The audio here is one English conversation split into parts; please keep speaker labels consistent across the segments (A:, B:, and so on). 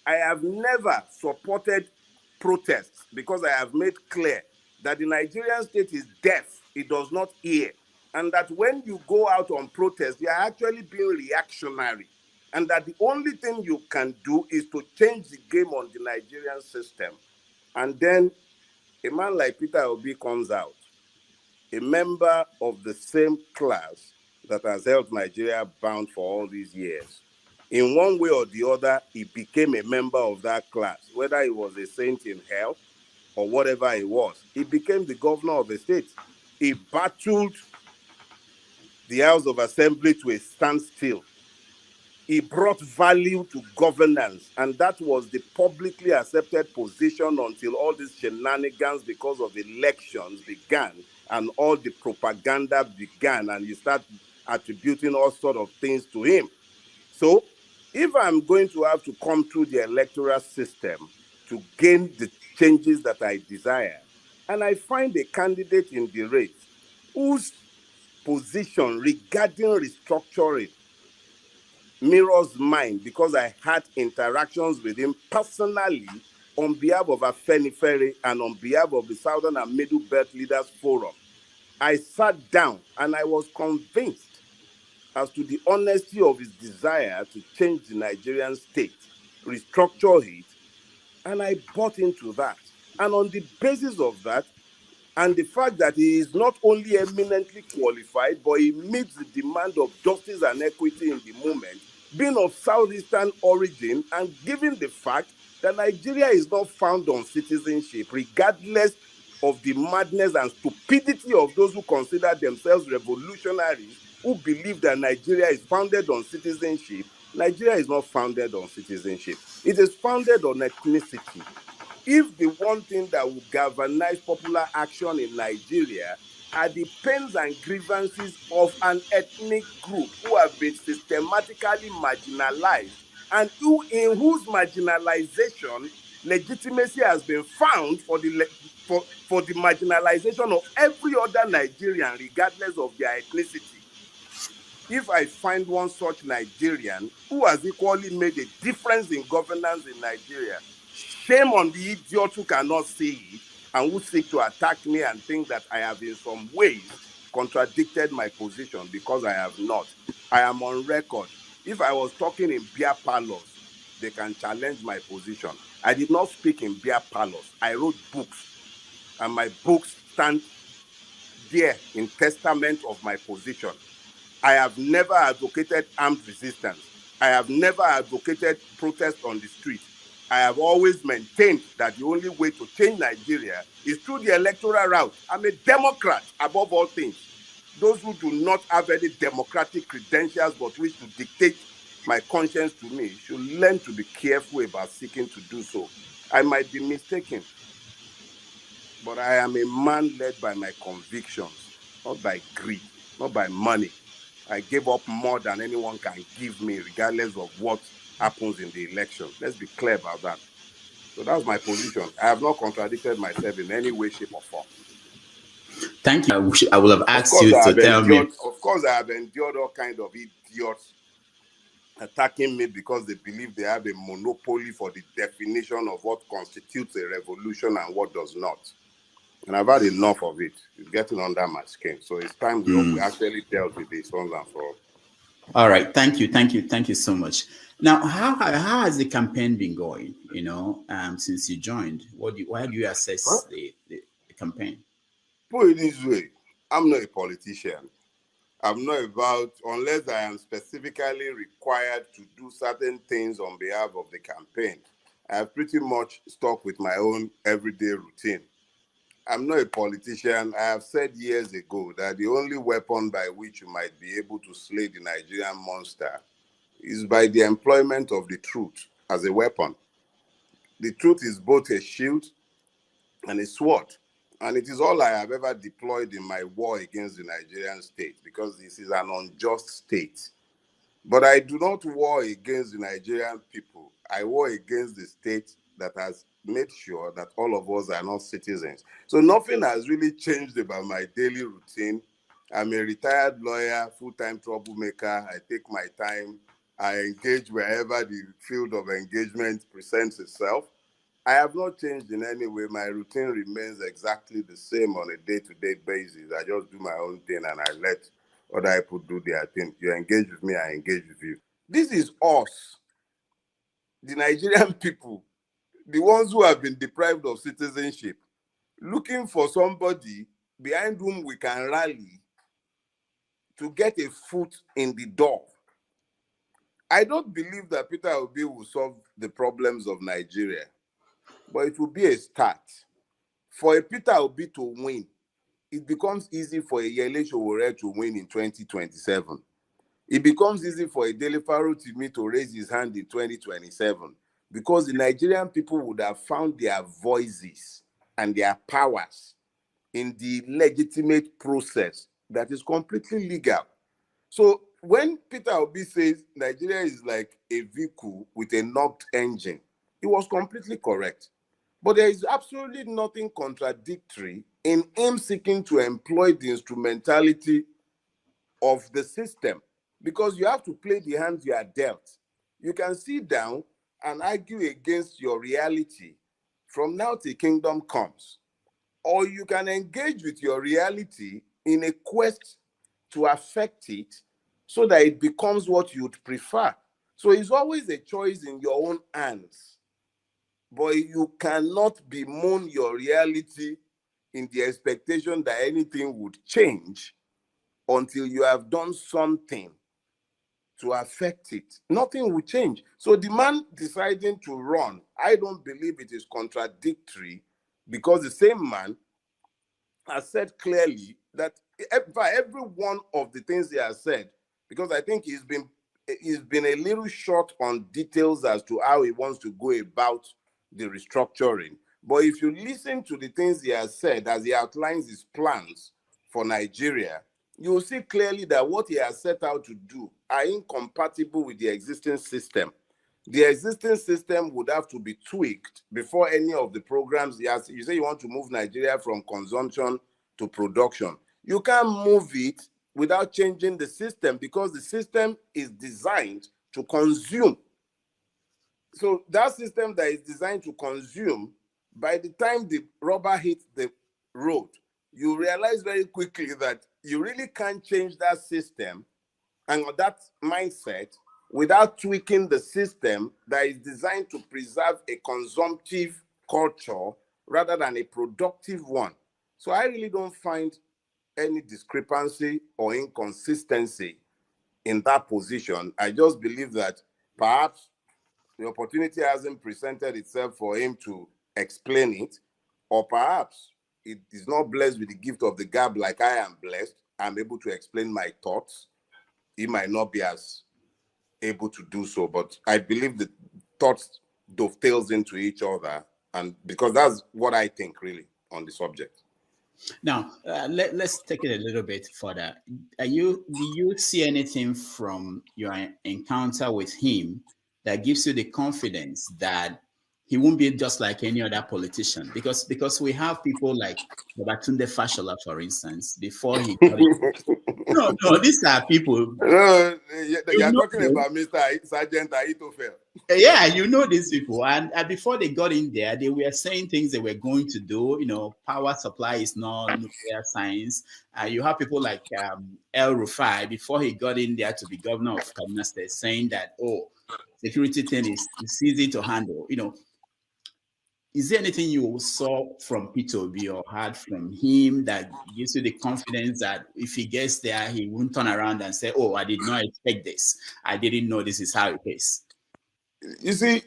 A: I have never supported protests because I have made clear that the Nigerian state is deaf, it does not hear, and that when you go out on protest, you are actually being reactionary, and that the only thing you can do is to change the game on the Nigerian system. And then a man like Peter Obi comes out, a member of the same class that has held Nigeria bound for all these years. In one way or the other, he became a member of that class, whether he was a saint in hell or whatever he was. He became the governor of the state. He battled the House of Assembly to a standstill. He brought value to governance, and that was the publicly accepted position until all these shenanigans because of elections began and all the propaganda began, and you start attributing all sorts of things to him. So if I'm going to have to come through the electoral system to gain the changes that I desire, and I find a candidate in the race whose position regarding restructuring mirrors mine, because I had interactions with him personally on behalf of Afenifere and on behalf of the Southern and Middle Belt Leaders Forum, I sat down and I was convinced as to the honesty of his desire to change the Nigerian state, restructure it, and I bought into that. And on the basis of that, and the fact that he is not only eminently qualified, but he meets the demand of justice and equity in the moment, being of Southeastern origin, and given the fact that Nigeria is not found on citizenship, regardless of the madness and stupidity of those who consider themselves revolutionaries, who believe that Nigeria is founded on citizenship. Nigeria is not founded on citizenship. It is founded on ethnicity. If the one thing that will galvanize popular action in Nigeria are the pains and grievances of an ethnic group who have been systematically marginalized, and in whose marginalization legitimacy has been found for the marginalization of every other Nigerian, regardless of their ethnicity. If I find one such Nigerian who has equally made a difference in governance in Nigeria, shame on the idiot who cannot see it and who seek to attack me and think that I have in some ways contradicted my position, because I have not. I am on record. If I was talking in beer parlors, they can challenge my position. I did not speak in beer parlors. I wrote books, and my books stand there in testament of my position. I have never advocated armed resistance. I have never advocated protest on the street. I have always maintained that the only way to change Nigeria is through the electoral route. I'm a Democrat above all things. Those who do not have any democratic credentials but wish to dictate my conscience to me should learn to be careful about seeking to do so. I might be mistaken, but I am a man led by my convictions, not by greed, not by money. I gave up more than anyone can give me, regardless of what happens in the election. Let's be clear about that. So that's my position. I have not contradicted myself in any way, shape, or form.
B: Thank you. I will have asked you to tell me.
A: Of course, I have endured all kinds of idiots attacking me because they believe they have a monopoly for the definition of what constitutes a revolution and what does not. And I've had enough of it. It's getting under my skin. So it's time we actually dealt with this once and for all.
B: All right. Thank you so much. Now, how has the campaign been going? Since you joined, why do you assess the campaign?
A: Put it this way: I'm not a politician. I'm not about, unless I am specifically required to do certain things on behalf of the campaign, I have pretty much stuck with my own everyday routine. I'm not a politician. I have said years ago that the only weapon by which you might be able to slay the Nigerian monster is by the employment of the truth as a weapon. The truth is both a shield and a sword. And it is all I have ever deployed in my war against the Nigerian state, because this is an unjust state. But I do not war against the Nigerian people. I war against the state that has made sure that all of us are not citizens. So nothing has really changed about my daily routine. I'm a retired lawyer, full-time troublemaker. I take my time I engage wherever the field of engagement presents itself. I have not changed in any way. My routine remains exactly the same on a day-to-day basis. I just do my own thing and I let other people do their thing. You engage with me, I engage with you. This is us, the Nigerian people, the ones who have been deprived of citizenship, looking for somebody behind whom we can rally to get a foot in the door. I don't believe that Peter Obi will solve the problems of Nigeria, but it will be a start. For a Peter Obi to win, it becomes easy for a Yele Sowore to win in 2027. It becomes easy for a Dele Farotimi to raise his hand in 2027 because the Nigerian people would have found their voices and their powers in the legitimate process that is completely legal. So when Peter Obi says Nigeria is like a vehicle with a knocked engine, he was completely correct. But there is absolutely nothing contradictory in him seeking to employ the instrumentality of the system, because you have to play the hand you are dealt. You can sit down and argue against your reality from now till kingdom comes, or you can engage with your reality in a quest to affect it so that it becomes what you'd prefer. So it's always a choice in your own hands. But you cannot bemoan your reality in the expectation that anything would change until you have done something to affect it. Nothing will change. So the man deciding to run, I don't believe it is contradictory, because the same man has said clearly that every one of the things he has said, because I think he's been a little short on details as to how he wants to go about the restructuring. But if you listen to the things he has said as he outlines his plans for Nigeria, you will see clearly that what he has set out to do are incompatible with the existing system. The existing system would have to be tweaked before any of the programs he has. You say you want to move Nigeria from consumption to production. You can't move it without changing the system, because the system is designed to consume. So that system that is designed to consume, by the time the rubber hits the road, you realize very quickly that you really can't change that system and that mindset without tweaking the system that is designed to preserve a consumptive culture rather than a productive one. So I really don't find any discrepancy or inconsistency in that position. I just believe that perhaps the opportunity hasn't presented itself for him to explain it, or perhaps it is not blessed with the gift of the gab like I am blessed. I'm able to explain my thoughts. He might not be as able to do so, but I believe the thoughts dovetails into each other, and because that's what I think really on the subject.
B: Now, let's take it a little bit further. Do you see anything from your encounter with him that gives you the confidence that he won't be just like any other politician? Because we have people like Babatunde Fashola, for instance, before he got it. No, these are people.
A: No, you're talking
B: them.
A: about Mr. Sergeant Ahitofel.
B: Yeah, you know these people, and before they got in there, they were saying things they were going to do. Power supply is not nuclear science. You have people like El Rufai, before he got in there to be governor of Kaduna State, saying that, security thing is easy to handle. Is there anything you saw from Peter Obi or heard from him that gives you the confidence that if he gets there, he won't turn around and say, "Oh, I did not expect this. I didn't know this is how it is"?
A: You see,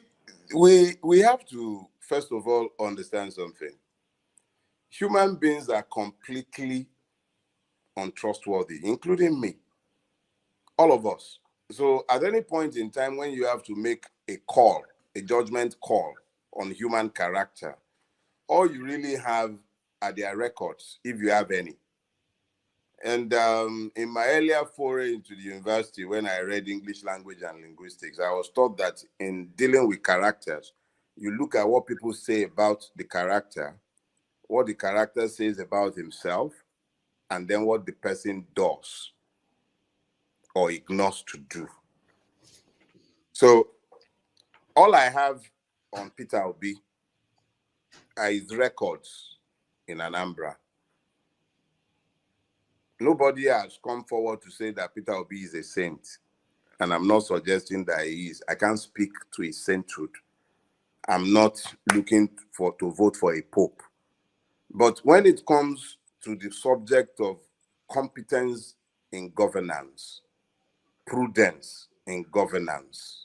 A: we have to first of all understand something. Human beings are completely untrustworthy, including me, all of us. So at any point in time when you have to make a call, a judgment call on human character, all you really have are their records, if you have any. And in my earlier foray into the university, when I read English language and linguistics, I was taught that in dealing with characters, you look at what people say about the character, what the character says about himself, and then what the person does or ignores to do. So all I have on Peter Obi are his records in Anambra. Nobody has come forward to say that Peter Obi is a saint. And I'm not suggesting that he is. I can't speak to his sainthood. I'm not looking to vote for a pope. But when it comes to the subject of competence in governance, prudence in governance,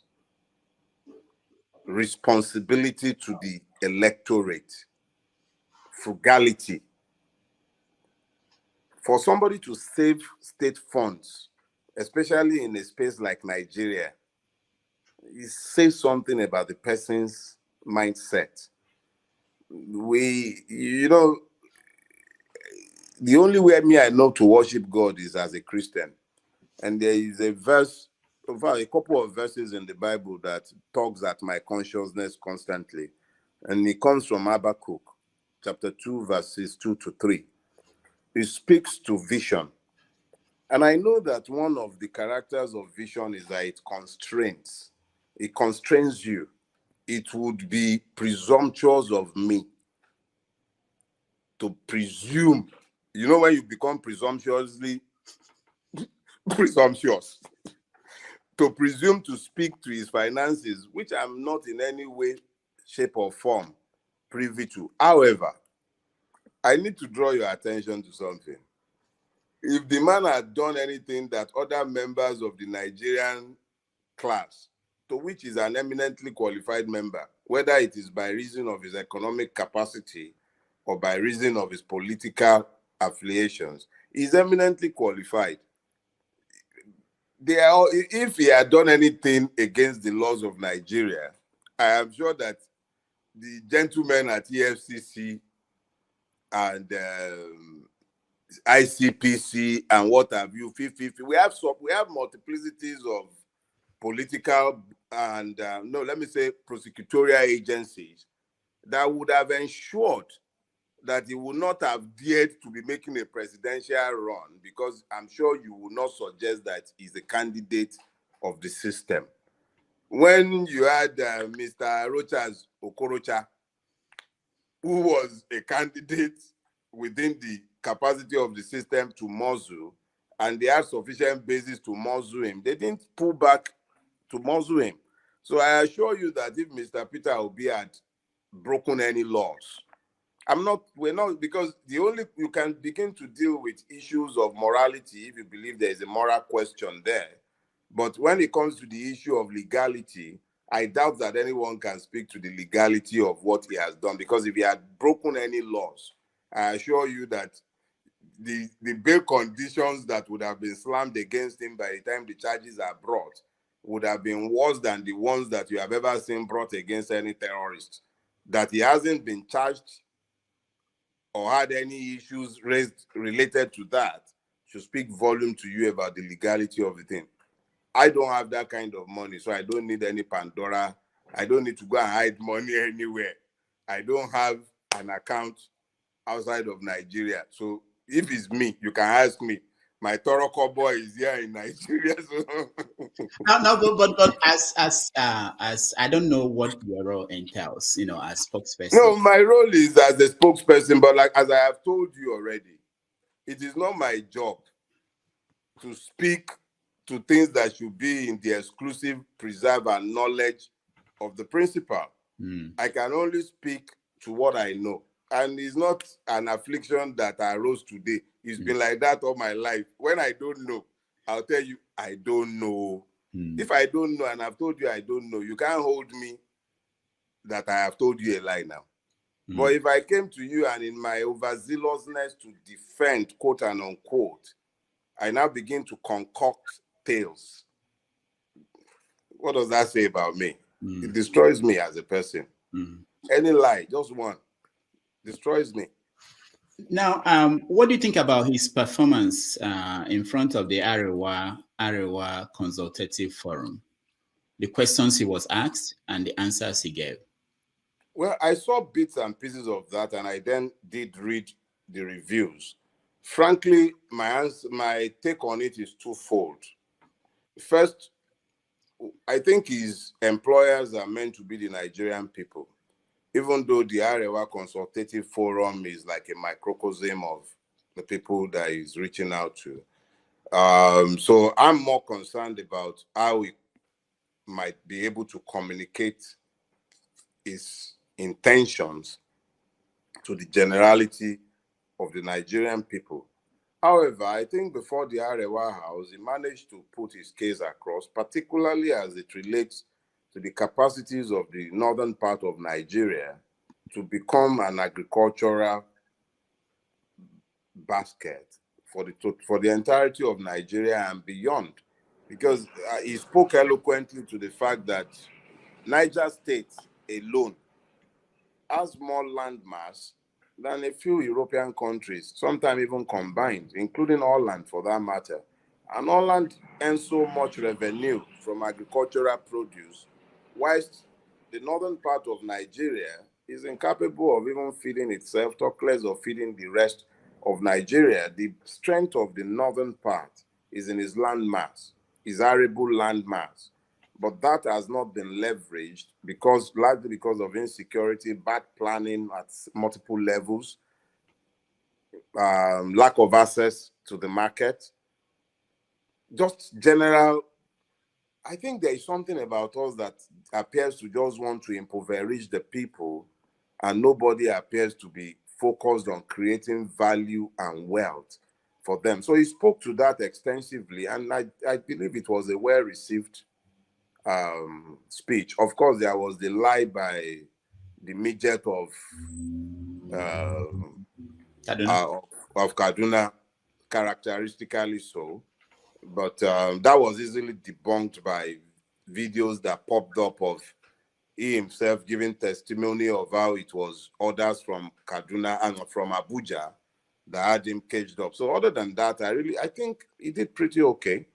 A: responsibility to the electorate, frugality, for somebody to save state funds, especially in a space like Nigeria, it says something about the person's mindset. The only way I know to worship God is as a Christian. And there is a verse, in fact, a couple of verses in the Bible that tugs at my consciousness constantly. And it comes from Habakkuk, chapter 2, verses 2 to 3. It speaks to vision. And I know that one of the characters of vision is that it constrains. It constrains you. It would be presumptuous of me to presume. You know, when you become presumptuously presumptuous, to presume to speak to his finances, which I'm not in any way, shape, or form privy to. However, I need to draw your attention to something. If the man had done anything that other members of the Nigerian class, to which is an eminently qualified member, whether it is by reason of his economic capacity or by reason of his political affiliations, is eminently qualified. If he had done anything against the laws of Nigeria, I am sure that the gentlemen at EFCC and ICPC and what have you, we have multiplicities of political and prosecutorial agencies that would have ensured that he would not have dared to be making a presidential run, because I'm sure you will not suggest that he's a candidate of the system. When you had Mr. Rochas Okorocha, who was a candidate within the capacity of the system to muzzle, and they had sufficient basis to muzzle him, they didn't pull back to muzzle him. So I assure you that if Mr. Peter Obi had broken any laws, we're not, because you can begin to deal with issues of morality if you believe there is a moral question there. But when it comes to the issue of legality, I doubt that anyone can speak to the legality of what he has done, because if he had broken any laws, I assure you that the bail conditions that would have been slammed against him by the time the charges are brought would have been worse than the ones that you have ever seen brought against any terrorist. That he hasn't been charged or had any issues raised related to that should speak volume to you about the legality of the thing. I don't have that kind of money, so I don't need any Pandora. I don't need to go and hide money anywhere. I don't have an account outside of Nigeria. So if it's me, you can ask me. My Toroko boy is here in Nigeria. So
B: but as I don't know what your role entails, as spokesperson.
A: No, my role is as a spokesperson, but like as I have told you already, it is not my job to speak to things that should be in the exclusive preserve and knowledge of the principal. I can only speak to what I know. And it's not an affliction that arose today. It's been like that all my life. When I don't know, I'll tell you, I don't know. If I don't know and I've told you I don't know, you can't hold me that I have told you a lie now. But if I came to you and in my overzealousness to defend, quote and unquote, I now begin to concoct tales, what does that say about me? It destroys me as a person. Any lie, just one, destroys me.
B: Now, what do you think about his performance in front of the Arewa Consultative Forum? The questions he was asked and the answers he gave.
A: Well, I saw bits and pieces of that, and I then did read the reviews. Frankly, my take on it is twofold. First, I think his employers are meant to be the Nigerian people, even though the Arewa Consultative Forum is like a microcosm of the people that he's reaching out to. So I'm more concerned about how he might be able to communicate his intentions to the generality of the Nigerian people. However, I think before the Arewa House, he managed to put his case across, particularly as it relates to the capacities of the northern part of Nigeria to become an agricultural basket for the entirety of Nigeria and beyond. Because he spoke eloquently to the fact that Niger State alone has more land mass than a few European countries, sometimes even combined, including Holland for that matter. And Holland earns so much revenue from agricultural produce, whilst the northern part of Nigeria is incapable of even feeding itself, talk less of feeding the rest of Nigeria. The strength of the northern part is in its land mass, its arable land mass. But that has not been leveraged largely because of insecurity, bad planning at multiple levels, lack of access to the market, just general. I think there is something about us that appears to just want to impoverish the people, and nobody appears to be focused on creating value and wealth for them. So he spoke to that extensively, and I believe it was a well-received speech. Of course, there was the lie by the midget of Kaduna, characteristically so, but that was easily debunked by videos that popped up of he himself giving testimony of how it was orders from Kaduna and from Abuja that had him caged up. So other than that, I think he did pretty okay.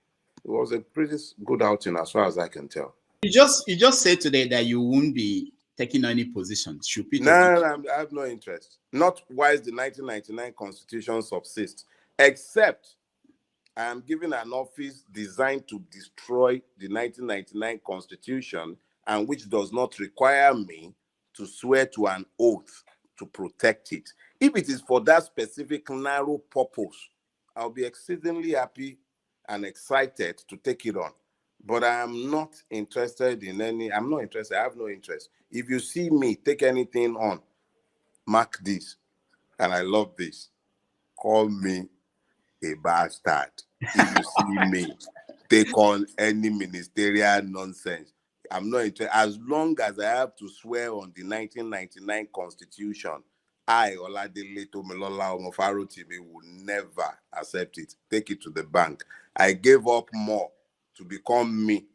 A: It was a pretty good outing as far as I can tell.
B: You just said today that you won't be taking any position. Should Peter
A: No, I have no interest. Not whilst the 1999 Constitution subsists, except I am given an office designed to destroy the 1999 Constitution and which does not require me to swear to an oath to protect it. If it is for that specific narrow purpose, I'll be exceedingly happy and excited to take it on. But I am not interested in I'm not interested. I have no interest. If you see me take anything on, mark this, and I love this, call me a bastard. If you see me take on any ministerial nonsense, I'm not interested. As long as I have to swear on the 1999 Constitution, I, Oladele Tomilola Farotimi, will never accept it. Take it to the bank. I gave up more to become me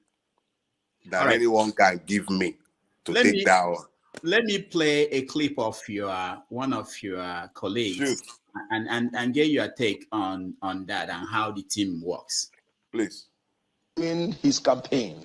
A: than anyone can give me to take that on.
B: Let me play a clip of one of your colleagues and get your take on that and how the team works.
A: Please.
C: In his campaign,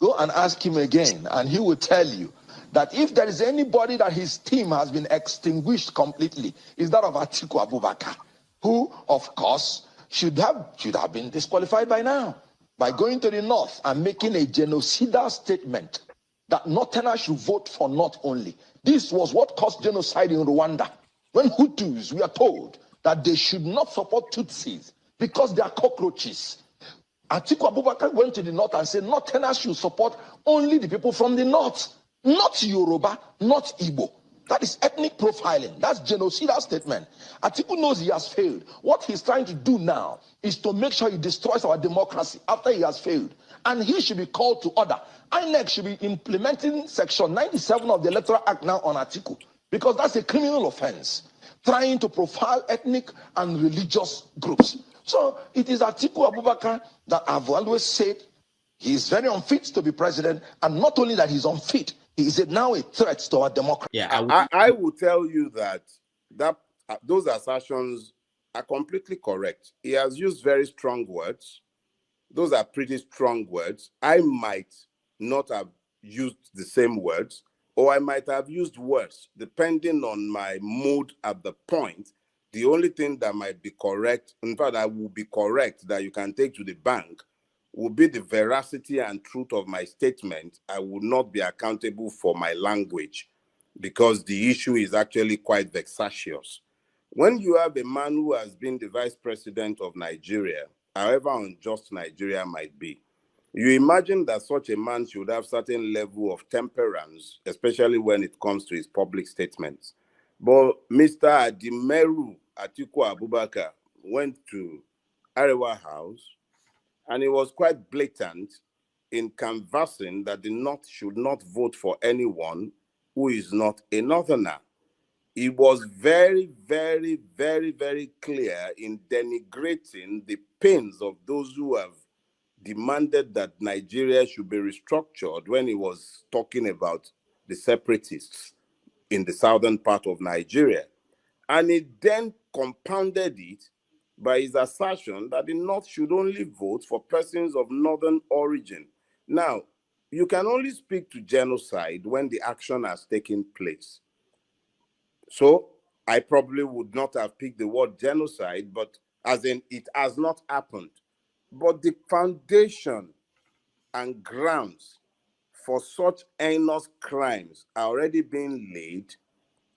C: go and ask him again, and he will tell you that if there is anybody that his team has been extinguished completely, is that of Atiku Abubakar, who, of course, should have been disqualified by now by going to the north and making a genocidal statement that Northerners should vote for North only. This was what caused genocide in Rwanda, when Hutus were told that they should not support Tutsis because they are cockroaches. Atiku Abubakar went to the north and said Northerners should support only the people from the north, not Yoruba, not Igbo. That is ethnic profiling. That's genocidal statement. Atiku knows he has failed. What he's trying to do now is to make sure he destroys our democracy after he has failed. And he should be called to order. INEC should be implementing Section 97 of the Electoral Act now on Atiku, because that's a criminal offense, trying to profile ethnic and religious groups. So it is Atiku Abubakar that I've always said he is very unfit to be president, and not only that he's unfit, he is now a threat to our democracy.
A: Yeah, I will tell you that those assertions are completely correct. He has used very strong words. Those are pretty strong words. I might not have used the same words, or I might have used words, depending on my mood at the point. The only thing that might be correct, in fact, I will be correct, that you can take to the bank, will be the veracity and truth of my statement, I will not be accountable for my language, because the issue is actually quite vexatious. When you have a man who has been the vice president of Nigeria, however unjust Nigeria might be, you imagine that such a man should have certain level of temperance, especially when it comes to his public statements. But Mr. Adimeru Atiku Abubakar went to Arewa House, and it was quite blatant in canvassing that the North should not vote for anyone who is not a Northerner. It was very, very, very, very clear in denigrating the pains of those who have demanded that Nigeria should be restructured when he was talking about the separatists in the southern part of Nigeria. And he then compounded it by his assertion that the North should only vote for persons of northern origin. Now, you can only speak to genocide when the action has taken place. So I probably would not have picked the word genocide, but as in it has not happened. But the foundation and grounds for such heinous crimes are already being laid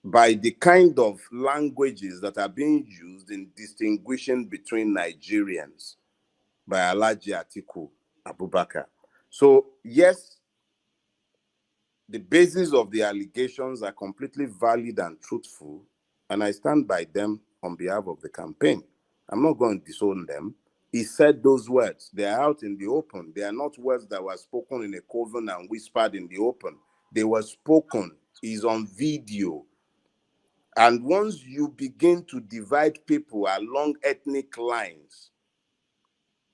A: by the kind of languages that are being used in distinguishing between Nigerians by Alhaji Atiku Abubakar. So yes, the basis of the allegations are completely valid and truthful, and I stand by them on behalf of the campaign. I'm not going to disown them. He said those words. They are out in the open. They are not words that were spoken in a coven and whispered in the open. They were spoken. It's on video. And once you begin to divide people along ethnic lines,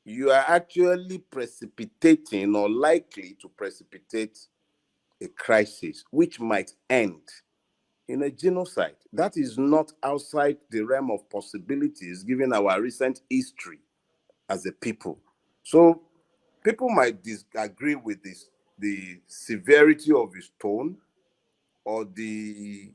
A: you are actually precipitating or likely to precipitate a crisis which might end in a genocide. That is not outside the realm of possibilities given our recent history as a people. So people might disagree with this, the severity of his tone or the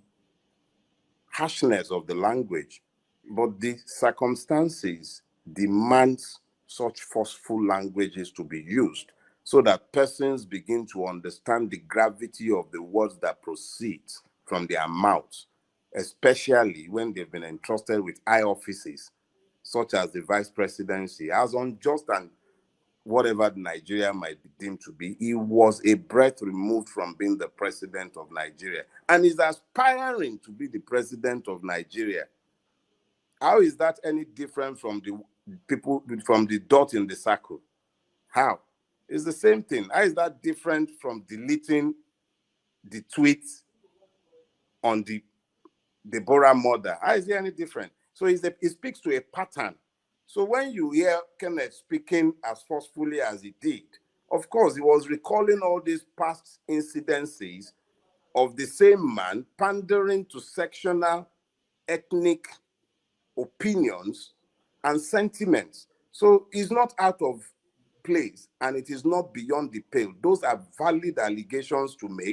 A: harshness of the language, but the circumstances demand such forceful languages to be used so that persons begin to understand the gravity of the words that proceed from their mouths, especially when they've been entrusted with high offices, such as the vice presidency. As unjust and whatever Nigeria might be deemed to be, he was a breath removed from being the president of Nigeria, and is aspiring to be the president of Nigeria. How is that any different from the people, from the dot in the circle? How? It's the same thing. How is that different from deleting the tweet on the Deborah murder? How is it any different? So it speaks to a pattern. So when you hear Kenneth speaking as forcefully as he did, of course, he was recalling all these past incidences of the same man pandering to sectional, ethnic opinions and sentiments. So it's not out of place, and it is not beyond the pale. Those are valid allegations to make,